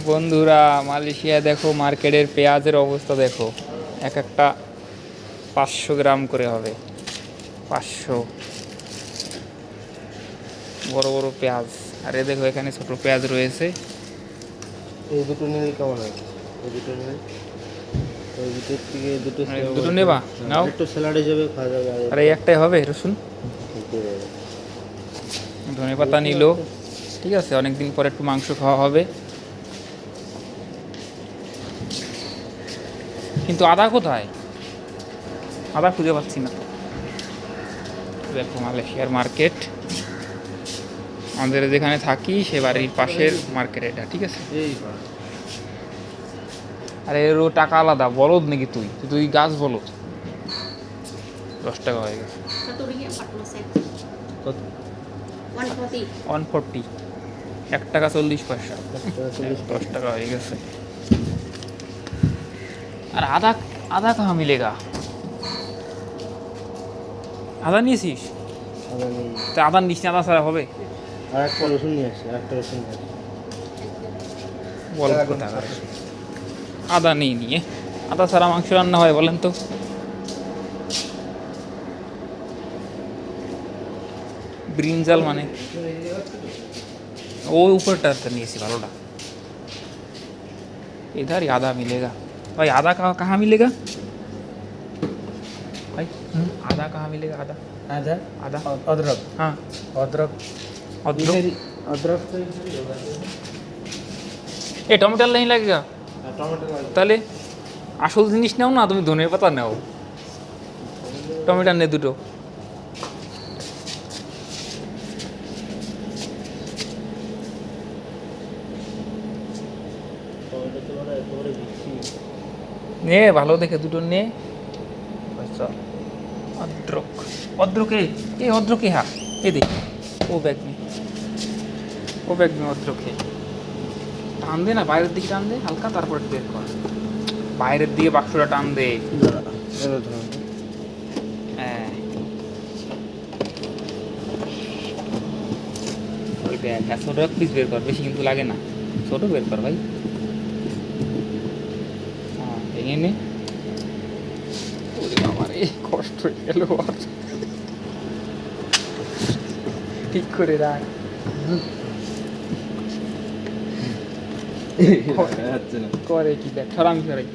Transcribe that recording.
বন্ধুরা, মালয়েশিয়া দেখো, মার্কেটের পেঁয়াজের অবস্থা দেখো। এক একটা 500 গ্রাম করে হবে। 500 বড় বড় পেঁয়াজ। আর এ দেখো, এখানে ছোট পেঁয়াজ রয়েছে। এই দুটো নিলে কেমন হয়? এই দুটো নিলে ওই দুটোর থেকে দুটো দুটো নেবা নাও, একটু স্যালাড হিসেবে খাওয়া যাবে। আর এই একটাই হবে রসুন ধনে পাতা নিল। ঠিক আছে, অনেকদিন পরে একটু মাংস খাওয়া হবে। কিন্তু আদা কোথায়? আদা খুঁজে পাচ্ছি না। দেখো মালয়েশিয়ার মার্কেট, আমাদের যেখানে থাকি সে বাড়ির পাশের মার্কেট এটা। ঠিক আছে, আরে এরও টাকা আলাদা। বলদ নাকি তুই? তুই গাছ বলদ। 10 টাকা হয়ে গেছে। 140, 1 টাকা 40 পয়সা। 10 টাকা হয়ে গেছে। আর আদা, আদা কাহা মিলেগা? আদা নিয়েছিস? তা আদা নিস না, আদা ছাড়া হবে? আর একটা রসুন নিয়ে আসি, একটা রসুন নিয়ে আসি। বল কোথাকার আদা নেই নিয়ে। আদা ছাড়া মাংস রান্না হয় বলেন তো? ব্রিঞ্জাল মানে ও ऊपरটা নিয়েছি ভালোটা। इधर ही आधा मिलेगा भाई। आधा कहाँ मिलेगा भाई? आधा कहाँ मिलेगा? आधा आधा आधा अदरक। हाँ, अदरक अदरक। अदरक तो इधर ही होगा। ये टमाटर नहीं लगेगा? टमाटर তাহলে আসল জিনিস নাও না, তুমি ধনের পাতা নাও। টমেটো নে দুটো। নে ভালো দেখে দুটো নে। আচ্ছা, অদ্রক, অদ্রক এই অদ্রক হ্যাঁ, এ দেখ। ও ব্যাগ নে, ও ব্যাগ নে। অদ্রক টান দে না, বাইরের দিকে টান দে হালকা, তারপর বের কর। বাইরের দিকে বাক্সটা টান দে। হ্যাঁ, ওই দেখ। ছোট পিস বের কর, বেশি কিন্তু লাগে না। ছোট বের কর ভাই। হ্যাঁ, ভেঙে নে। ওরে আমার এই কষ্ট হয়ে গেল। আর ঠিক করে রাখ। করে কি দেখ, সরামি সরাই।